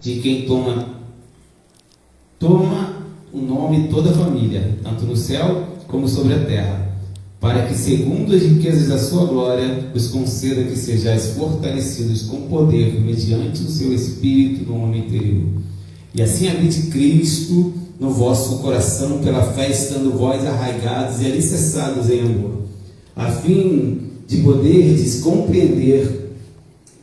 de quem toma o nome toda a família, tanto no céu como sobre a terra, para que, segundo as riquezas da sua glória, vos conceda que sejais fortalecidos com poder, mediante o seu Espírito no homem interior. E assim habite Cristo no vosso coração, pela fé, estando vós arraigados e alicerçados em amor, a fim de poderdes compreender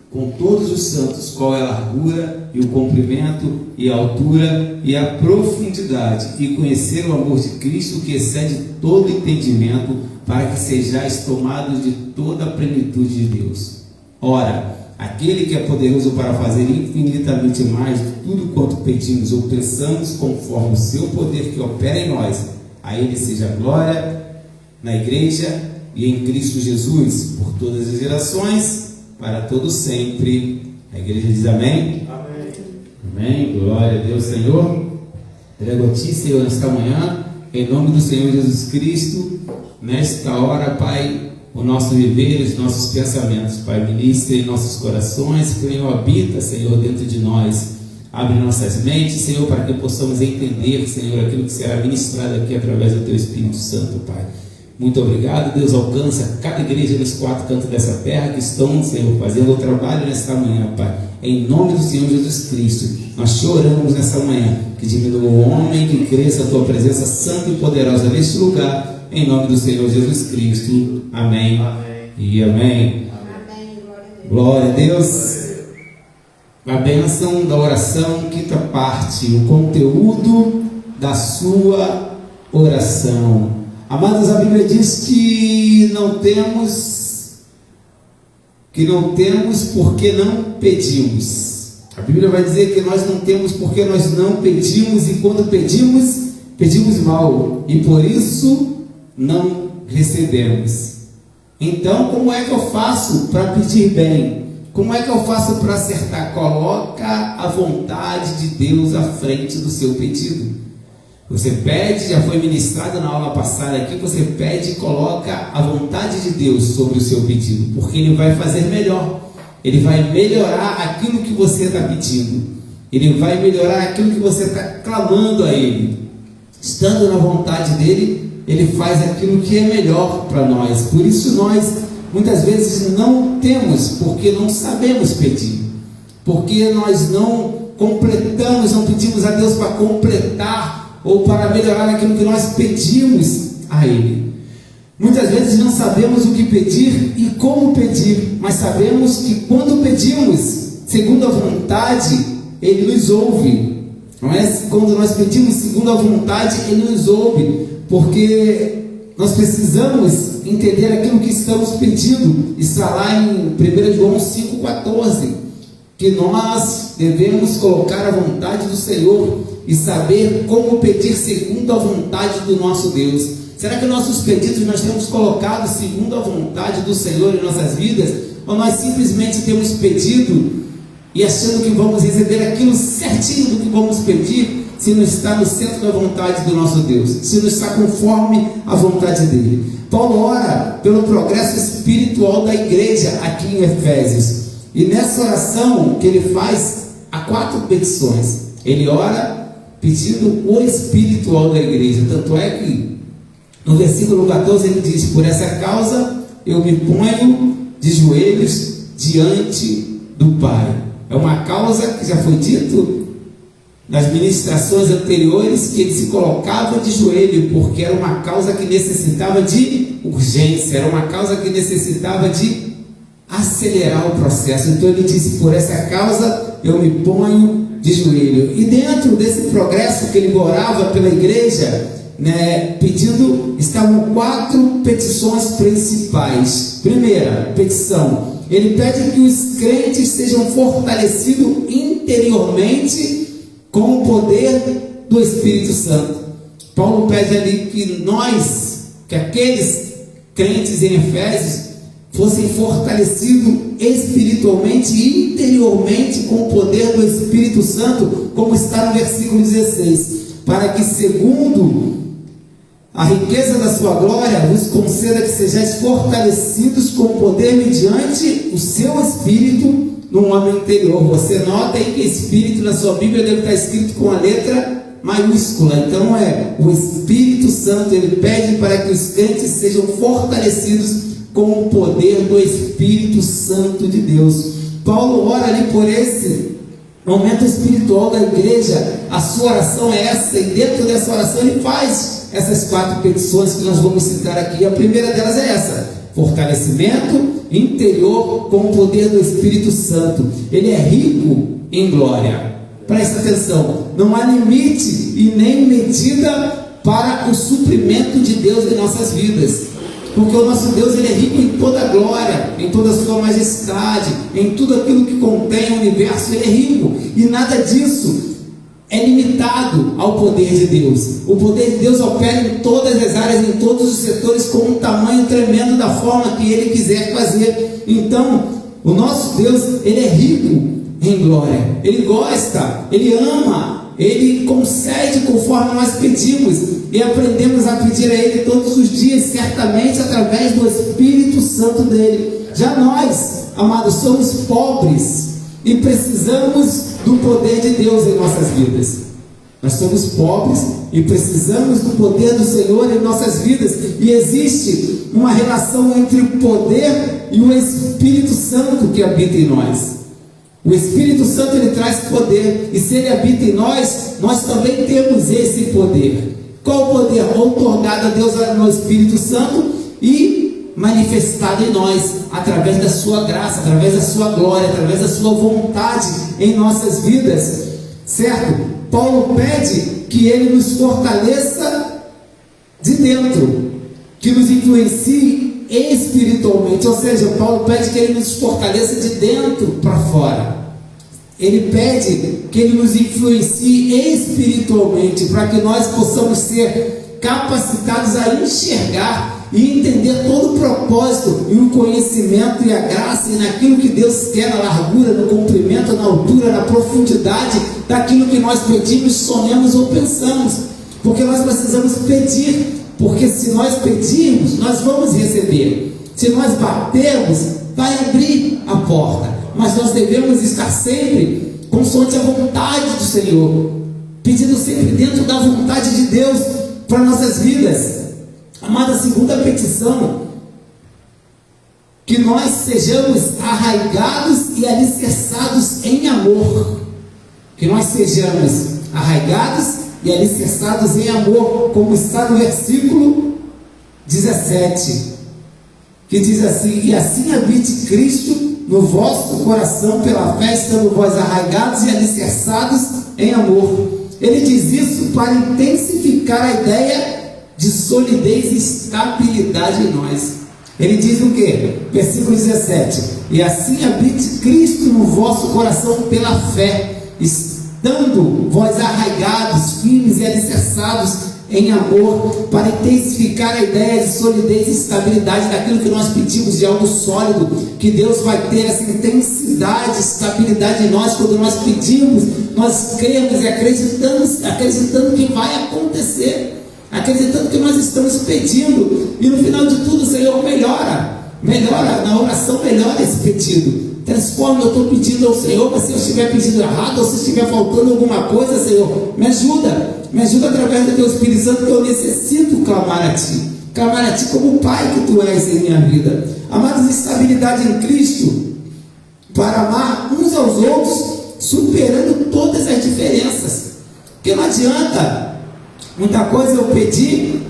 com todos os santos qual é a largura e o comprimento e a altura e a profundidade, e conhecer o amor de Cristo, que excede todo entendimento, para que sejais tomados de toda a plenitude de Deus. Ora, aquele que é poderoso para fazer infinitamente mais de tudo quanto pedimos ou pensamos, conforme o seu poder que opera em nós, a ele seja a glória na igreja e em Cristo Jesus, por todas as gerações, para todos sempre. A igreja diz amém? Amém. Amém. Glória a Deus, Senhor. Entrego a Ti, Senhor, nesta manhã, em nome do Senhor Jesus Cristo, nesta hora, Pai, o nosso viver, os nossos pensamentos, Pai, ministre em nossos corações, que o Senhor habita, Senhor, dentro de nós. Abre nossas mentes, Senhor, para que possamos entender, Senhor, aquilo que será ministrado aqui através do Teu Espírito Santo, Pai. Muito obrigado. Deus, alcança cada igreja nos 4 cantos dessa terra que estão, Senhor, fazendo o trabalho nesta manhã, Pai. Em nome do Senhor Jesus Cristo, nós te oramos nessa manhã, que diminua o homem, que cresça a Tua presença santa e poderosa neste lugar, em nome do Senhor Jesus Cristo. Amém. Amém. E amém. Amém. Glória a Deus. A bênção da oração, quinta parte, o conteúdo da sua oração. Amados, a Bíblia diz que não temos porque não pedimos. A Bíblia vai dizer que nós não temos porque nós não pedimos, e quando pedimos mal, e por isso não recebemos. Então, como é que eu faço para pedir bem? Como é que eu faço para acertar? Coloca a vontade de Deus à frente do seu pedido. Você pede, já foi ministrado na aula passada aqui, você pede e coloca a vontade de Deus sobre o seu pedido, porque Ele vai fazer melhor. Ele vai melhorar aquilo que você está pedindo. Ele vai melhorar aquilo que você está clamando a Ele. Estando na vontade dEle, Ele faz aquilo que é melhor para nós. Por isso nós, muitas vezes, não temos, porque não sabemos pedir. Porque nós não completamos, não pedimos a Deus para completar ou para melhorar aquilo que nós pedimos a Ele. Muitas vezes não sabemos o que pedir e como pedir, mas sabemos que quando pedimos segundo a vontade, Ele nos ouve. Não é? Quando nós pedimos segundo a vontade, Ele nos ouve, porque nós precisamos entender aquilo que estamos pedindo. Está lá em 1 João 5,14, que nós devemos colocar a vontade do Senhor e saber como pedir segundo a vontade do nosso Deus. Será que nossos pedidos nós temos colocado segundo a vontade do Senhor em nossas vidas? Ou nós simplesmente temos pedido e achando que vamos receber aquilo certinho do que vamos pedir, se não está no centro da vontade do nosso Deus, se não está conforme a vontade dele? Paulo ora pelo progresso espiritual da igreja aqui em Efésios, e nessa oração que ele faz, há 4 petições. Ele ora pedindo o espiritual da igreja. Tanto é que no versículo 14 ele diz: por essa causa eu me ponho de joelhos diante do Pai. É uma causa que já foi dito nas ministrações anteriores, que ele se colocava de joelho, porque era uma causa que necessitava de urgência, era uma causa que necessitava de acelerar o processo. Então ele disse: por essa causa eu me ponho de joelho. E dentro desse progresso que ele orava pela igreja, pedindo, estavam 4 petições principais. Primeira petição, ele pede que os crentes sejam fortalecidos interiormente com o poder do Espírito Santo. Paulo pede ali que aqueles crentes em Efésios fossem fortalecidos espiritualmente e interiormente com o poder do Espírito Santo, como está no versículo 16, para que segundo a riqueza da sua glória vos conceda que sejais fortalecidos com poder mediante o seu Espírito no homem interior. Você nota aí que Espírito na sua Bíblia deve estar escrito com a letra maiúscula. Então é o Espírito Santo. Ele pede para que os crentes sejam fortalecidos com o poder do Espírito Santo de Deus. Paulo ora ali por esse momento espiritual da igreja. A sua oração é essa, e dentro dessa oração ele faz essas 4 petições que nós vamos citar aqui. A primeira delas é essa: fortalecimento interior com o poder do Espírito Santo. Ele é rico em glória. Presta atenção, não há limite e nem medida para o suprimento de Deus em nossas vidas, porque o nosso Deus, ele é rico em toda a glória, em toda a sua majestade, em tudo aquilo que contém o universo. Ele é rico, e nada disso é limitado ao poder de Deus. O poder de Deus opera em todas as áreas, em todos os setores, com um tamanho tremendo, da forma que ele quiser fazer. Então, o nosso Deus, ele é rico em glória. Ele gosta, ele ama, ele concede conforme nós pedimos, e aprendemos a pedir a ele todos os dias, certamente através do Espírito Santo dele. Já nós, amados, somos pobres e precisamos do poder de Deus em nossas vidas. Nós somos pobres e precisamos do poder do Senhor em nossas vidas, e existe uma relação entre o poder e o Espírito Santo que habita em nós. O Espírito Santo, ele traz poder, e se ele habita em nós, nós também temos esse poder. Qual o poder? Outorgado a Deus no Espírito Santo e manifestado em nós, através da sua graça, através da sua glória, através da sua vontade em nossas vidas, certo? Paulo pede que ele nos fortaleça de dentro, que nos influencie espiritualmente, ou seja, Paulo pede que ele nos fortaleça de dentro para fora. Ele pede que ele nos influencie espiritualmente, para que nós possamos ser capacitados a enxergar e entender todo o propósito e o conhecimento e a graça e naquilo que Deus quer, na largura, no comprimento, na altura, na profundidade daquilo que nós pedimos, sonhamos ou pensamos. Porque nós precisamos pedir, porque se nós pedirmos, nós vamos receber. Se nós batermos, vai abrir a porta. Mas nós devemos estar sempre consoante a vontade do Senhor, pedindo sempre dentro da vontade de Deus para nossas vidas. Amada, segunda petição: que nós sejamos arraigados e alicerçados em amor. Que nós sejamos arraigados e alicerçados em amor, como está no versículo 17, que diz assim: e assim habite Cristo no vosso coração pela fé, estando vós arraigados e alicerçados em amor. Ele diz isso para intensificar a ideia de solidez e estabilidade em nós. Ele diz o que? Versículo 17: e assim habite Cristo no vosso coração pela fé, estando vós arraigados, firmes e alicerçados em amor, para intensificar a ideia de solidez e estabilidade daquilo que nós pedimos, de algo sólido, que Deus vai ter essa intensidade, estabilidade em nós. Quando nós pedimos, nós cremos e acreditando que vai acontecer, acreditando que nós estamos pedindo, e no final de tudo o Senhor melhora na oração, melhora esse pedido, transforma. Eu estou pedindo ao Senhor, mas se eu estiver pedindo errado, ou se estiver faltando alguma coisa, Senhor, me ajuda através do Teu Espírito Santo, que eu necessito clamar a Ti como Pai que Tu és em minha vida. Amados, estabilidade em Cristo, para amar uns aos outros, superando todas as diferenças, porque não adianta muita coisa eu pedir,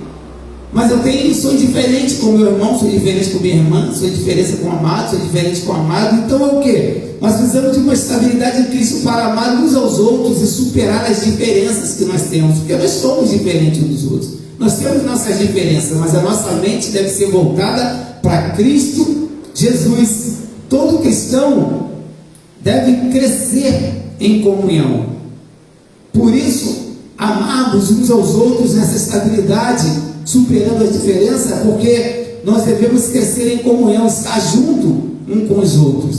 mas sou diferente com meu irmão, sou diferente com minha irmã, sou diferente com o amado, sou diferente com o amado. Então é o que? Nós precisamos de uma estabilidade em Cristo para amar uns aos outros e superar as diferenças que nós temos, porque nós somos diferentes uns dos outros. Nós temos nossas diferenças, mas a nossa mente deve ser voltada para Cristo Jesus. Todo cristão deve crescer em comunhão. Por isso, amarmos uns aos outros nessa estabilidade, superando a diferença, porque nós devemos crescer em comunhão, estar junto um com os outros.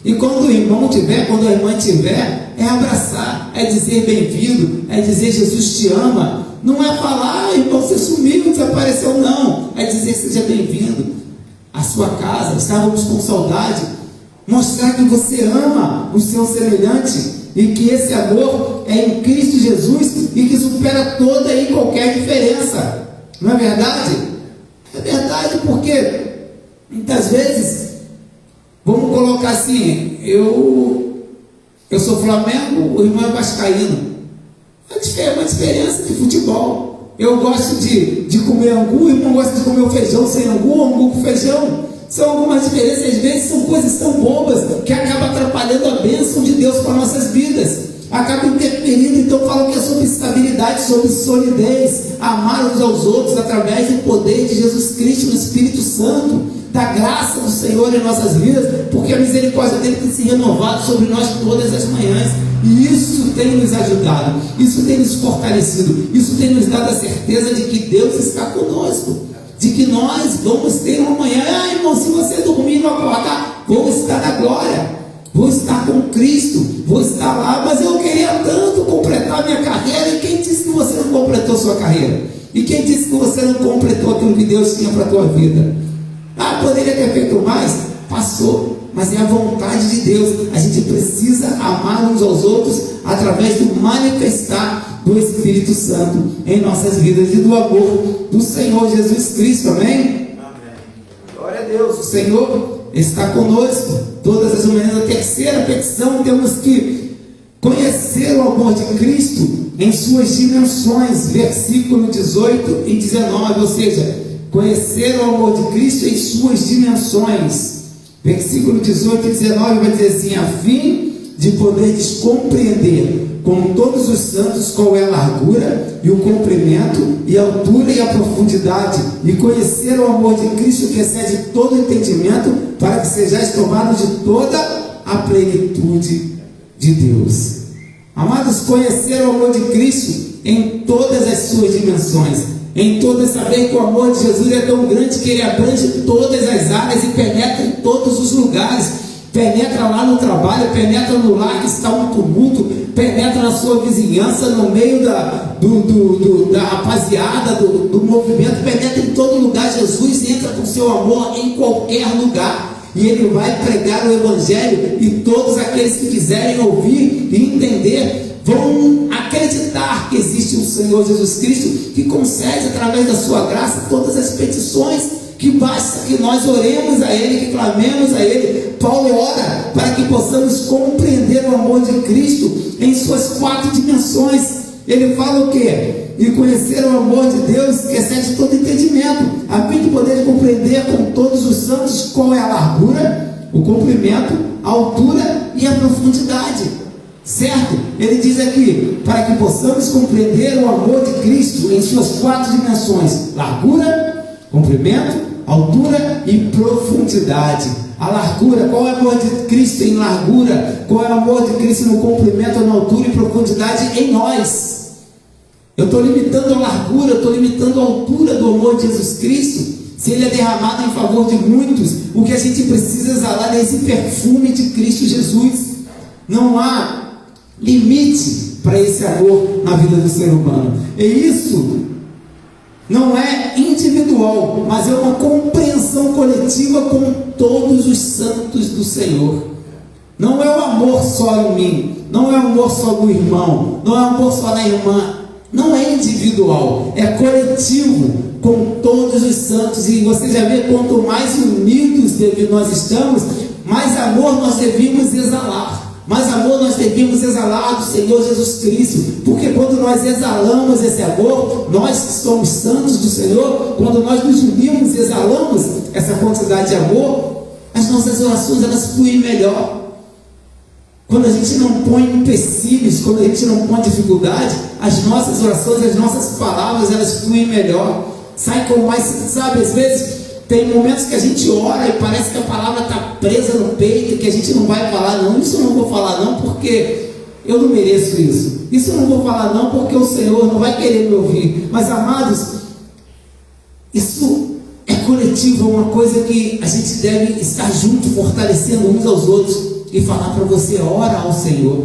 E quando o irmão tiver, quando a irmã tiver, é abraçar, é dizer bem-vindo, é dizer Jesus te ama. Não é falar, irmão, você sumiu, desapareceu, não. É dizer seja bem-vindo à sua casa, estávamos com saudade. Mostrar que você ama o seu semelhante e que esse amor é em Cristo Jesus e que supera toda e qualquer diferença. Não é verdade? É verdade, porque muitas vezes, vamos colocar assim, eu sou Flamengo, o irmão é vascaíno. É uma diferença de futebol. Eu gosto de comer angu, o irmão gosta de comer o feijão sem angu, angu com feijão. São algumas diferenças, às vezes são coisas tão bobas que acabam atrapalhando a bênção de Deus para nossas vidas. Acaba interferindo. Então falo que é sobre estabilidade, sobre solidez, amar uns aos outros através do poder de Jesus Cristo, no Espírito Santo, da graça do Senhor em nossas vidas, porque a misericórdia dele tem se renovado sobre nós todas as manhãs. E isso tem nos ajudado, isso tem nos fortalecido, isso tem nos dado a certeza de que Deus está conosco, de que nós vamos ter uma manhã. Irmão, se você dormir e não acordar, vou estar na glória, vou estar com Cristo, vou estar lá. Mas eu queria tanto completar minha carreira. E quem disse que você não completou sua carreira? E quem disse que você não completou aquilo que Deus tinha para a tua vida? Poderia ter feito mais? Passou, mas é a vontade de Deus. A gente precisa amar uns aos outros através do manifestar do Espírito Santo em nossas vidas e do amor do Senhor Jesus Cristo. Amém? Amém. Glória a Deus. O Senhor está conosco todas as manhãs. A terceira petição, temos que conhecer o amor de Cristo em suas dimensões, versículo 18 e 19, ou seja, conhecer o amor de Cristo em suas dimensões. Versículo 18 e 19 vai dizer assim: a fim de poderes compreender com todos os santos qual é a largura e o comprimento e a altura e a profundidade, e conhecer o amor de Cristo que excede todo entendimento, para que sejais tomados de toda a plenitude de Deus. Amados, conhecer o amor de Cristo em todas as suas dimensões, em todas, saber que o amor de Jesus é tão grande que ele abrange todas as áreas e penetra em todos os lugares. Penetra lá no trabalho, penetra no lar que está um tumulto, penetra na sua vizinhança, no meio da rapaziada, do movimento, penetra em todo lugar. Jesus entra com seu amor em qualquer lugar, e ele vai pregar o Evangelho, e todos aqueles que quiserem ouvir e entender vão acreditar que existe um Senhor Jesus Cristo que concede através da sua graça todas as petições, que basta que nós oremos a Ele, que clamemos a Ele. Paulo ora para que possamos compreender o amor de Cristo em suas 4 dimensões. Ele fala o quê? E conhecer o amor de Deus que excede todo entendimento, a fim de poder compreender com todos os santos qual é a largura, o comprimento, a altura e a profundidade. Certo? Ele diz aqui, para que possamos compreender o amor de Cristo em suas 4 dimensões: largura, comprimento, altura e profundidade. A largura, qual é o amor de Cristo em largura? Qual é o amor de Cristo no comprimento, na altura e profundidade em nós? Eu estou limitando a largura, eu estou limitando a altura do amor de Jesus Cristo. Se ele é derramado em favor de muitos, o que a gente precisa exalar é esse perfume de Cristo Jesus. Não há limite para esse amor na vida do ser humano. E isso não é individual, mas é uma compreensão coletiva com todos os santos do Senhor. Não é o amor só em mim, não é o amor só do irmão, não é o amor só da irmã. Não é individual, é coletivo com todos os santos. E você já vê, quanto mais unidos nós estamos, mais amor nós devemos exalar. Mais amor nós devemos exalar do Senhor Jesus Cristo, porque quando nós exalamos esse amor, nós que somos santos do Senhor, quando nós nos unimos e exalamos essa quantidade de amor, as nossas orações elas fluem melhor. Quando a gente não põe empecilhos, quando a gente não põe dificuldade, as nossas orações, as nossas palavras, elas fluem melhor, sai com mais, sabe, às vezes tem momentos que a gente ora e parece que a palavra está presa no peito, que a gente não vai falar, não, isso eu não vou falar não, porque eu não mereço isso, isso eu não vou falar não, porque o Senhor não vai querer me ouvir. Mas amados, isso é coletivo, é uma coisa que a gente deve estar junto, fortalecendo uns aos outros. e falar para você: ora ao Senhor,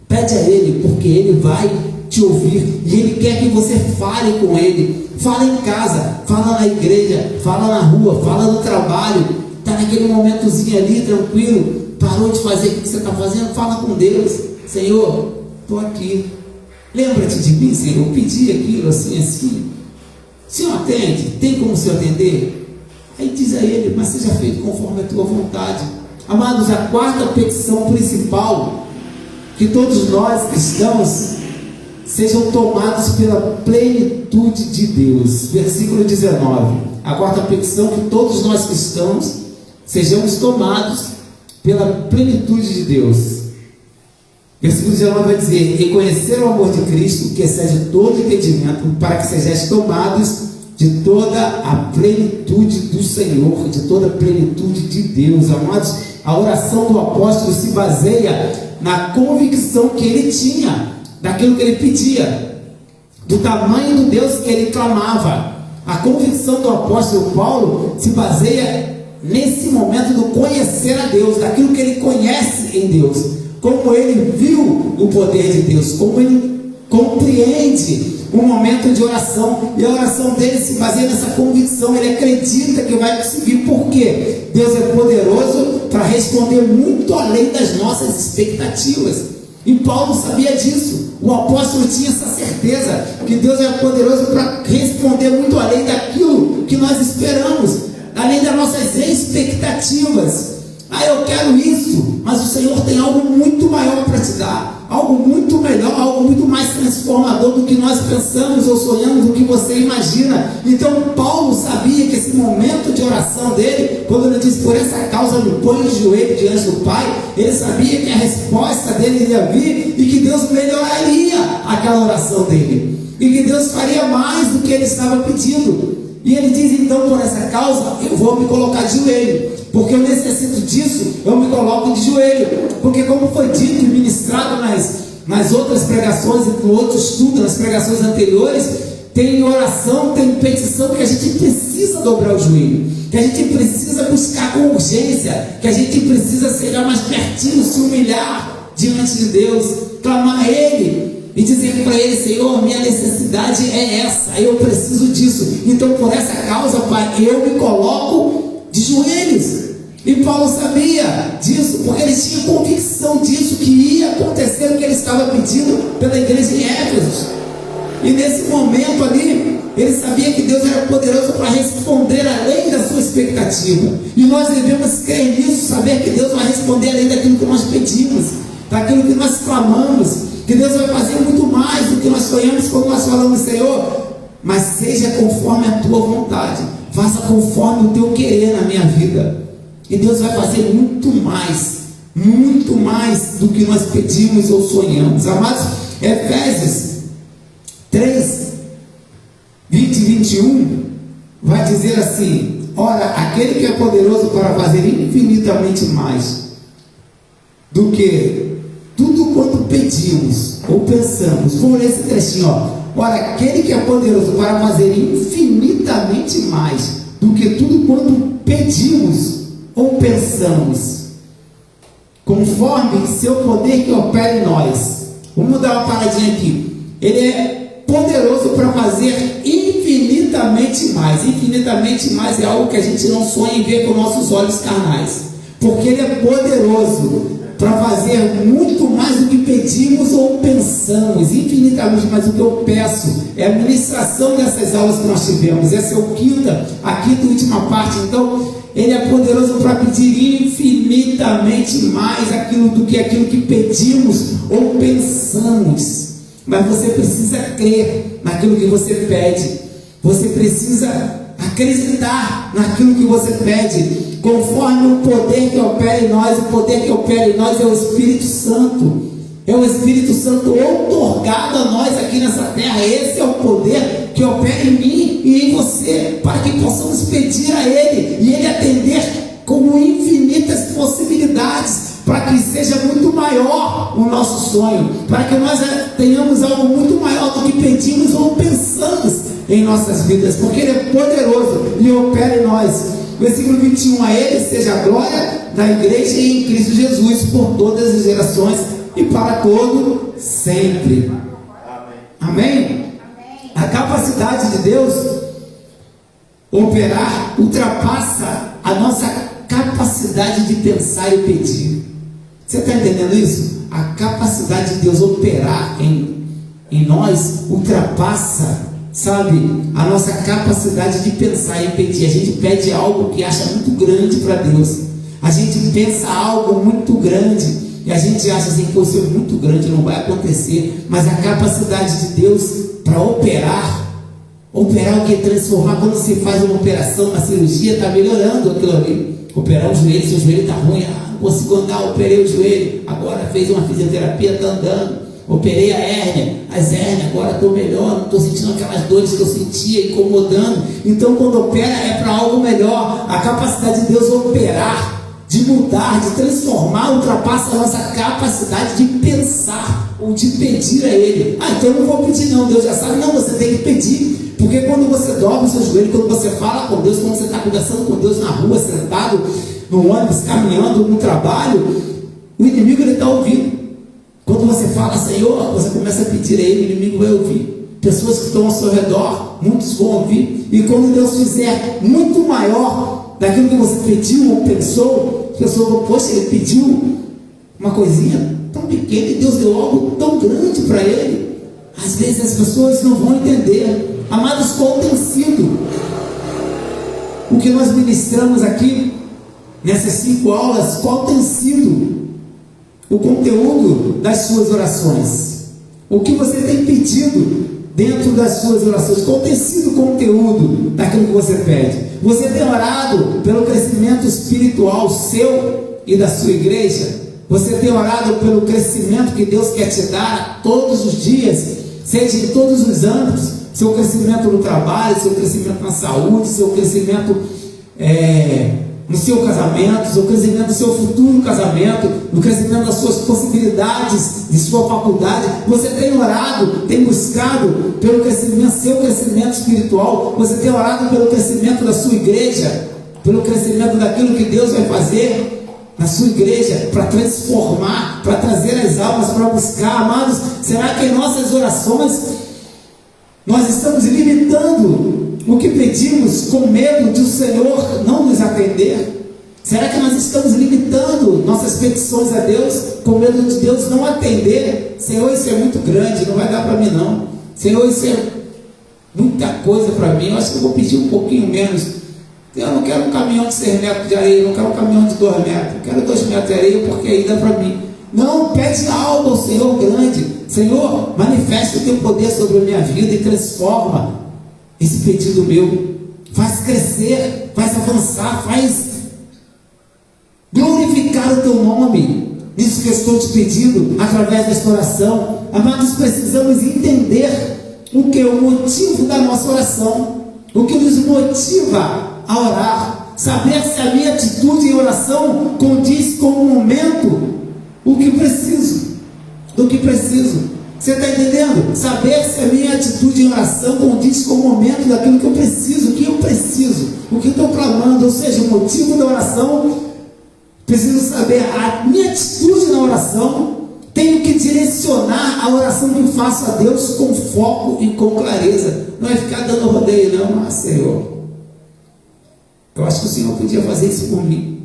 pede a Ele, porque Ele vai te ouvir, e Ele quer que você fale com Ele. Fala em casa, fala na igreja, fala na rua, fala no trabalho. Está naquele momentozinho ali, tranquilo, parou de fazer o que você está fazendo, fala com Deus: Senhor, estou aqui, lembra-te de mim, Senhor, eu pedi aquilo assim, assim, o Senhor atende? Tem como o Senhor atender? Aí diz a Ele: mas seja feito conforme a tua vontade. Amados, a quarta petição principal, que todos nós cristãos sejam tomados pela plenitude de Deus. Versículo 19, a quarta petição: que todos nós cristãos sejamos tomados pela plenitude de Deus. Versículo 19 vai dizer: e conhecer o amor de Cristo, que excede todo entendimento, para que sejais tomados de toda a plenitude do Senhor, de toda a plenitude de Deus. Amados, a oração do apóstolo se baseia na convicção que ele tinha daquilo que ele pedia, do tamanho do Deus que ele clamava. A convicção do apóstolo Paulo se baseia nesse momento do conhecer a Deus, daquilo que ele conhece em Deus, como ele viu o poder de Deus, como ele compreende um momento de oração, e a oração dele se baseia nessa convicção. Ele acredita que vai conseguir, porque Deus é poderoso para responder muito além das nossas expectativas. E Paulo sabia disso. O apóstolo tinha essa certeza que Deus é poderoso para responder muito além daquilo que nós esperamos, além das nossas expectativas. Eu quero isso, mas o Senhor tem algo muito maior para te dar, algo muito melhor, algo muito mais transformador do que nós pensamos ou sonhamos, do que você imagina. Então Paulo sabia que esse momento de oração dele, quando ele disse: por essa causa me ponho de joelho diante do Pai, ele sabia que a resposta dele iria vir, e que Deus melhoraria aquela oração dele, e que Deus faria mais do que ele estava pedindo. E ele diz: então, por essa causa eu vou me colocar de joelho, porque eu necessito disso, eu me coloco de joelho. Porque, como foi dito e ministrado nas outras pregações e no outro estudo, nas pregações anteriores, tem oração, tem petição que a gente precisa dobrar o joelho, que a gente precisa buscar com urgência, que a gente precisa chegar mais pertinho, se humilhar diante de Deus, clamar a Ele e dizer para Ele: Senhor, minha necessidade é essa, eu preciso disso. Então, por essa causa, Pai, eu me coloco de joelhos. E Paulo sabia disso, porque ele tinha convicção disso, que ia acontecer o que ele estava pedindo pela igreja em Éfeso. E nesse momento ali, ele sabia que Deus era poderoso para responder além da sua expectativa. E nós devemos crer nisso, saber que Deus vai responder além daquilo que nós pedimos, daquilo que nós clamamos, que Deus vai fazer muito mais do que nós sonhamos, como nós falamos: Senhor, mas seja conforme a tua vontade, faça conforme o teu querer na minha vida. E Deus vai fazer muito mais do que nós pedimos ou sonhamos. Amados, Efésios 3, 20 e 21 vai dizer assim: ora, aquele que é poderoso para fazer infinitamente mais do que tudo quanto pedimos ou pensamos. Vamos ler esse trechinho, ora, aquele que é poderoso para fazer infinitamente mais do que tudo quanto pedimos ou pensamos, conforme seu poder que opera em nós. Vamos dar uma paradinha aqui. Ele é poderoso para fazer infinitamente mais. Infinitamente mais é algo que a gente não sonha em ver com nossos olhos carnais, porque Ele é poderoso para fazer muito mais do que pedimos ou pensamos, infinitamente mais do que eu peço. É a ministração dessas aulas que nós tivemos. Essa é a quinta e última parte. Então, Ele é poderoso para pedir infinitamente mais do que aquilo que pedimos ou pensamos. Mas você precisa crer naquilo que você pede. Você precisa acreditar naquilo que você pede, conforme o poder que opera em nós. O poder que opera em nós é o Espírito Santo. É o Espírito Santo outorgado a nós aqui nessa terra. Esse é o poder que opera em mim e em você, para que possamos pedir a Ele e Ele atender com infinitas possibilidades, para que seja muito maior o nosso sonho, para que nós tenhamos algo muito maior do que pedimos ou pensamos em nossas vidas, porque Ele é poderoso e opera em nós. Versículo 21, a Ele seja a glória da igreja em Cristo Jesus por todas as gerações e para todo sempre. Amém? A capacidade de Deus operar ultrapassa a nossa capacidade de pensar e pedir. Você está entendendo isso? A capacidade de Deus operar em nós ultrapassa, sabe, a nossa capacidade de pensar e pedir. A gente pede algo que acha muito grande para Deus. A gente pensa algo muito grande e a gente acha assim, pô, isso é muito grande, não vai acontecer. Mas a capacidade de Deus para operar o que? Transformar. Quando se faz uma operação, uma cirurgia, está melhorando aquilo ali. Operar o joelho, seu joelho está ruim, não consigo andar, operei o joelho, agora fez uma fisioterapia, está andando. Operei a hérnia, as hérnias, agora estou melhor, não estou sentindo aquelas dores que eu sentia, incomodando. Então quando opera é para algo melhor. A capacidade de Deus operar, de mudar, de transformar, ultrapassa a nossa capacidade de pensar ou de pedir a Ele. Então eu não vou pedir não, Deus já sabe. Não, você tem que pedir. Porque quando você dobra o seu joelho, quando você fala com Deus, quando você está conversando com Deus na rua, sentado, no ônibus, caminhando, no trabalho, o inimigo está ouvindo. Quando você fala, Senhor, você começa a pedir a Ele, o inimigo vai ouvir. Pessoas que estão ao seu redor, muitos vão ouvir. E quando Deus fizer muito maior daquilo que você pediu ou pensou, as pessoas vão, poxa, ele pediu uma coisinha tão pequena e Deus deu algo tão grande para ele. Às vezes as pessoas não vão entender. Amados, qual tem sido o que nós ministramos aqui nessas 5 aulas? Qual tem sido o conteúdo das suas orações? O que você tem pedido dentro das suas orações? Qual tem sido o conteúdo daquilo que você pede? Você tem orado pelo crescimento espiritual seu e da sua igreja? Você tem orado pelo crescimento que Deus quer te dar todos os dias, seja em todos os âmbitos? Seu crescimento no trabalho, seu crescimento na saúde, seu crescimento no seu casamento, seu crescimento do seu futuro casamento, no crescimento das suas possibilidades, de sua faculdade. Você tem orado, tem buscado pelo crescimento, seu crescimento espiritual. Você tem orado pelo crescimento da sua igreja, pelo crescimento daquilo que Deus vai fazer na sua igreja, para transformar, para trazer as almas, para buscar. Amados, será que em nossas orações nós estamos limitando o que pedimos com medo de o Senhor não nos atender? Será que nós estamos limitando nossas petições a Deus com medo de Deus não atender? Senhor, isso é muito grande, não vai dar para mim não. Senhor, isso é muita coisa para mim, eu acho que eu vou pedir um pouquinho menos. Eu não quero um caminhão de 6 metros de areia, eu não quero um caminhão de 2 metros, eu quero 2 metros de areia porque aí dá para mim. Não, pede algo ao Senhor grande. Senhor, manifesta o teu poder sobre a minha vida e transforma esse pedido meu. Faz crescer, faz avançar, faz glorificar o teu nome. Isso que eu estou te pedindo através desta oração. Amados, precisamos entender o que é o motivo da nossa oração, o que nos motiva a orar. Saber se a minha atitude em oração condiz com o momento, o que preciso, do que preciso. Você está entendendo? Saber se a minha atitude em oração condiz com o momento daquilo que eu preciso, o que eu preciso, o que estou clamando, ou seja, o motivo da oração. Preciso saber a minha atitude na oração. Tenho que direcionar a oração que faço a Deus com foco e com clareza. Não é ficar dando rodeio, não. Senhor, eu acho que o Senhor podia fazer isso por mim,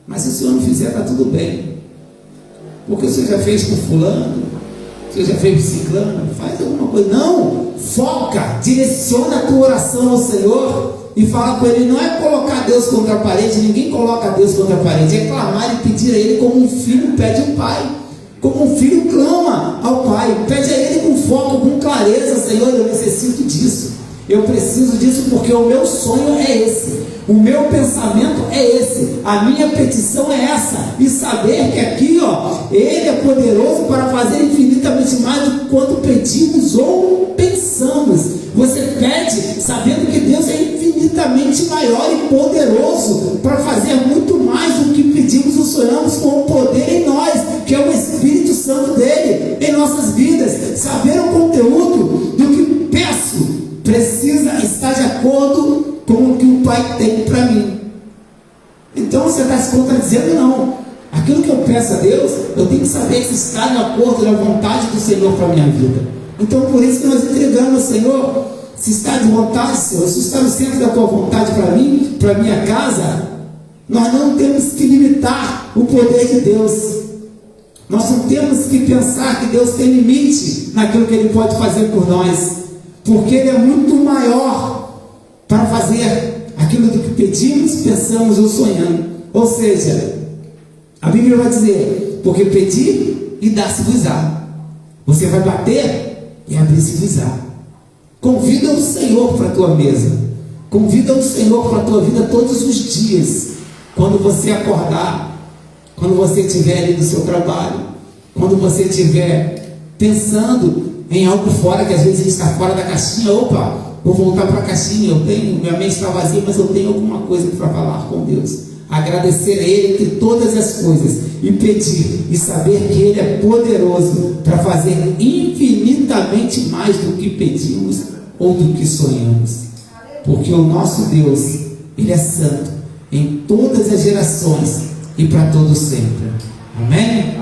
mas se o Senhor não fizer, está tudo bem, porque o Senhor já fez por fulano, o Senhor já fez por ciclano. Faz alguma coisa. Não, foca, direciona a tua oração ao Senhor e fala com Ele. Não é colocar Deus contra a parede. Ninguém coloca Deus contra a parede. É clamar e pedir a Ele como um filho pede ao pai, como um filho clama ao pai. Pede a Ele com foco, com clareza. Senhor, eu necessito disso, eu preciso disso, porque o meu sonho é esse, o meu pensamento é esse, a minha petição é essa. E saber que aqui, Ele é poderoso para fazer infinitamente mais do que quanto pedimos ou pensamos. Você pede sabendo que Deus é infinitamente maior e poderoso para fazer muito mais do que pedimos ou sonhamos, com o poder em nós, que é o Espírito Santo dele em nossas vidas. Saber o conteúdo do que peço precisa estar de acordo com o que o Pai tem para mim. Então você está se contradizendo, não. Aquilo que eu peço a Deus, eu tenho que saber se está de acordo com a vontade do Senhor para a minha vida. Então, por isso que nós entregamos, Senhor, se está de vontade, Senhor, se está no centro da tua vontade para mim, para a minha casa, nós não temos que limitar o poder de Deus. Nós não temos que pensar que Deus tem limite naquilo que Ele pode fazer por nós, porque Ele é muito maior para fazer aquilo do que pedimos, pensamos ou sonhamos. Ou seja, a Bíblia vai dizer, porque pedir e dar-se-vos-á. Você vai bater e abrir-se-vos-á. Convida o Senhor para a tua mesa. Convida o Senhor para a tua vida todos os dias. Quando você acordar, quando você estiver ali no seu trabalho, quando você estiver pensando em algo fora, que às vezes a gente está fora da caixinha. Opa, vou voltar para a caixinha, minha mente está vazia, mas eu tenho alguma coisa para falar com Deus. Agradecer a Ele entre todas as coisas e pedir e saber que Ele é poderoso para fazer infinitamente mais do que pedimos ou do que sonhamos, porque o nosso Deus, Ele é santo em todas as gerações e para todo sempre. Amém?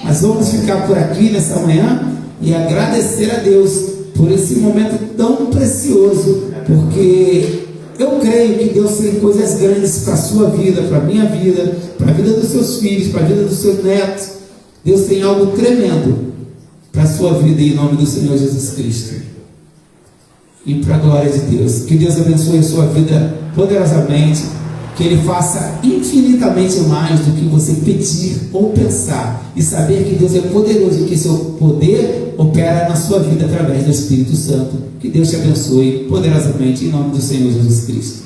Mas vamos ficar por aqui nessa manhã e agradecer a Deus por esse momento tão precioso, porque eu creio que Deus tem coisas grandes para a sua vida, para a minha vida, para a vida dos seus filhos, para a vida dos seus netos. Deus tem algo tremendo para a sua vida, em nome do Senhor Jesus Cristo. E para a glória de Deus. Que Deus abençoe a sua vida poderosamente. Que Ele faça infinitamente mais do que você pedir ou pensar. E saber que Deus é poderoso e que seu poder opera na sua vida através do Espírito Santo. Que Deus te abençoe poderosamente em nome do Senhor Jesus Cristo.